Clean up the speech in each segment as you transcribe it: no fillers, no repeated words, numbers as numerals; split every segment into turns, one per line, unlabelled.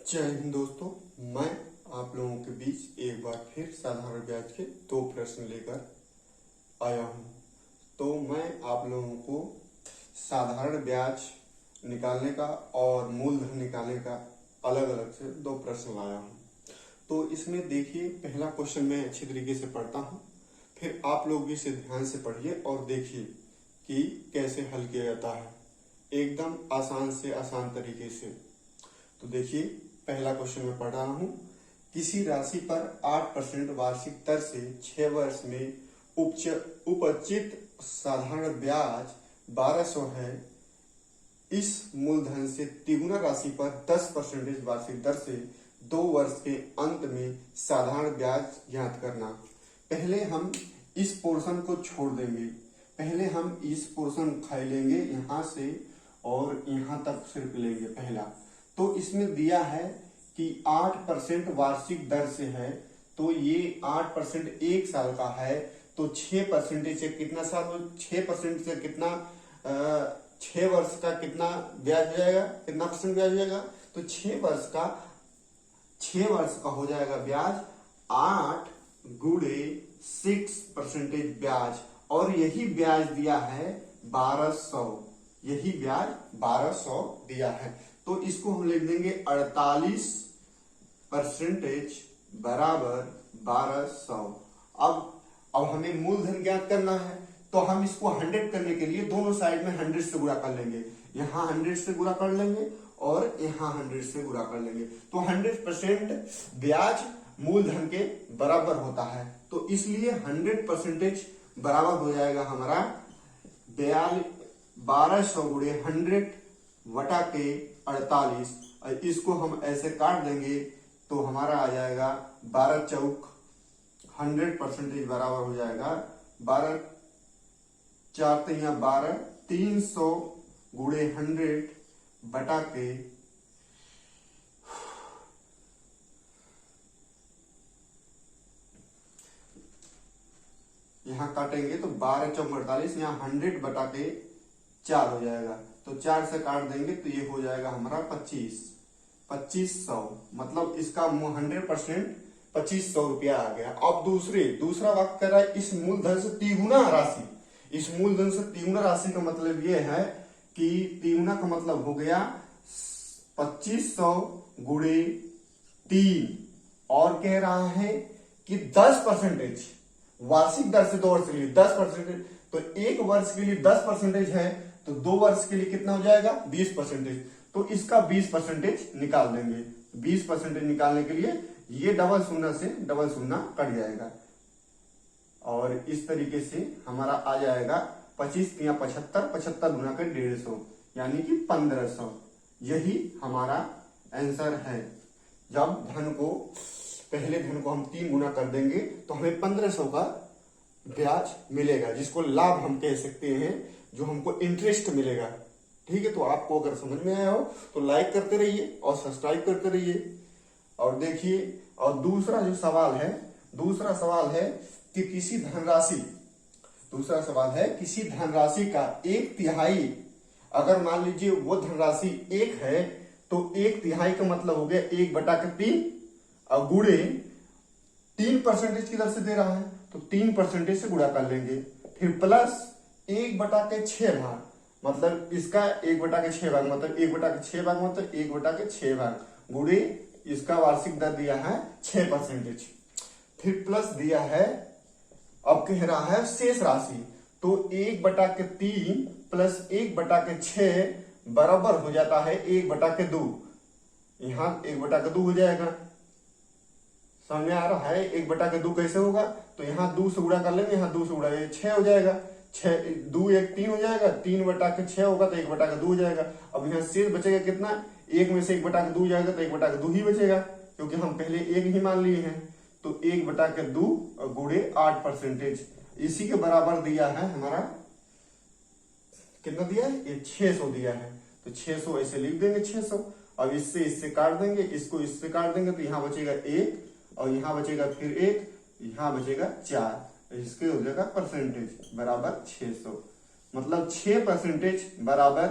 जय हिंद दोस्तों, मैं आप लोगों के बीच एक बार फिर साधारण ब्याज के 2 प्रश्न लेकर आया हूं। तो मैं आप लोगों को साधारण ब्याज निकालने का और मूलधन निकालने का अलग अलग से 2 प्रश्न लाया हूं। तो इसमें देखिए, पहला क्वेश्चन मैं अच्छी तरीके से पढ़ता हूं, फिर आप लोग भी इसे ध्यान से पढ़िए और देखिए कि कैसे हल किया जाता है, एकदम आसान से आसान तरीके से। तो देखिए, पहला क्वेश्चन मैं पढ़ रहा हूं। किसी राशि पर 8% वार्षिक दर से 6 वर्ष में उपचित साधारण ब्याज 1200 है। इस मूलधन से तिगुना राशि पर 10% वार्षिक दर से 2 वर्ष के अंत में साधारण ब्याज ज्ञात करना। पहले हम इस पोर्शन को छोड़ देंगे, पहले हम इस पोर्शन खाई लेंगे यहां से और यहां तक सिर्फ लेंगे पहला। तो इसमें दिया है कि 8% वार्षिक दर से है, तो ये 8% 1 साल का है, तो 6% से कितना साल, 6% से कितना 6 वर्ष का कितना ब्याज हो जाएगा, कितना परसेंट ब्याज हो जाएगा। तो 6 वर्ष का हो जाएगा ब्याज 8 गुणे 6% ब्याज, और यही ब्याज दिया है 1200, यही ब्याज 1200 दिया है। तो इसको हम लिख देंगे 48% बराबर 1200। अब हमें मूलधन ज्ञात करना है, तो हम इसको 100 करने के लिए दोनों साइड में 100 से गुणा कर लेंगे। यहां 100 से गुणा कर लेंगे और यहां 100 से गुणा कर लेंगे। तो 100% ब्याज मूलधन के बराबर होता है, तो इसलिए 100% बराबर हो जाएगा हमारा 1200 गुणे 100 वटा के 48। इसको हम ऐसे काट देंगे तो हमारा आ जाएगा 12 चौक 100% बराबर हो जाएगा 12 4 तिया 12, 300 गुणे 100 बटा के यहां काटेंगे तो 12 चौक 48, यहाँ 100 बटा के 4 हो जाएगा। तो 4 से काट देंगे तो ये हो जाएगा हमारा 2500, मतलब इसका 100% 2500 रुपया आ गया। अब दूसरा वाक्य कर रहा है इस मूलधन से तिगुना राशि। इस मूलधन से तिगुना राशि का मतलब ये है कि तिगुना का मतलब हो गया 2500 गुणे 3, और कह रहा है कि 10% वार्षिक दर से 2 वर्ष के लिए 10%। तो 1 वर्ष के लिए 10% है, तो 2 वर्ष के लिए कितना हो जाएगा 20%। तो इसका 20% निकाल देंगे। 20% निकालने के लिए ये डबल शून्य से डबल शून्य कट जाएगा, और इस तरीके से हमारा आ जाएगा 25 या 75, 75 गुना के 150, यानी कि 1500। यही हमारा आंसर है। जब पहले धन को हम 3 गुना कर देंगे तो हमें 1500 का ब्याज मिलेगा, जिसको लाभ हम कह सकते हैं, जो हमको इंटरेस्ट मिलेगा। ठीक है, तो आपको अगर समझ में आया हो तो लाइक करते रहिए और सब्सक्राइब करते रहिए। और देखिए, और दूसरा सवाल है कि किसी धनराशि का 1/3, अगर मान लीजिए वो धनराशि 1 है, तो 1/3 का मतलब हो गया 1/3, और गुणे 3% की दर से दे रहा है, तो 3% से गुणा कर लेंगे। फिर प्लस 1/6 भाग, मतलब इसका 1/6 भाग, मतलब 1/6 भाग, मतलब 1/6 भाग गुणे इसका वार्षिक दर दिया है 6%। फिर प्लस दिया है, अब कह रहा है शेष राशि, तो 1/3 प्लस 1/6 बराबर हो जाता है 1/2। यहां 1/2 हो जाएगा। समझ में आ रहा है 1/2 कैसे होगा? तो यहाँ 2 से गुणा कर लेंगे, यहाँ 2 से गुणा 6 हो जाएगा, 6 2 1 3 हो जाएगा, 3/6 होगा तो 1/2 हो जाएगा। अब यहाँ शेष बचेगा कितना, 1 में से 1/2 जाएगा तो 1/2 ही बचेगा, क्योंकि हम पहले 1 ही मान लिए हैं। तो 1/2 गुणे 8%, इसी के बराबर दिया है हमारा, कितना दिया है, ये 600 दिया है। तो 600 ऐसे लिख देंगे 600। अब इससे काट देंगे, इसको इससे काट देंगे, तो यहाँ बचेगा 1, और यहाँ बचेगा फिर 1, यहाँ बचेगा 4, इसके हो जाएगा परसेंटेज बराबर 600, मतलब 6% बराबर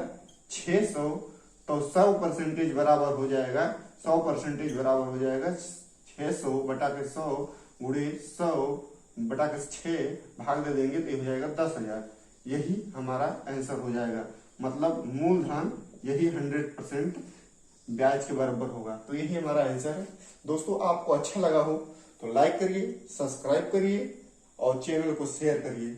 600। तो 100% बराबर हो जाएगा 100% बराबर हो जाएगा 600 बटा के 100 गुणे 100 बटा के 6 भाग दे देंगे तो ये हो जाएगा 10,000। यही हमारा आंसर हो जाएगा, मतलब मूलधन यही 100% ब्याज के बराबर होगा। तो यही हमारा आंसर है। दोस्तों आपको अच्छा लगा हो तो लाइक करिए, सब्सक्राइब करिए और चैनल को शेयर करिए।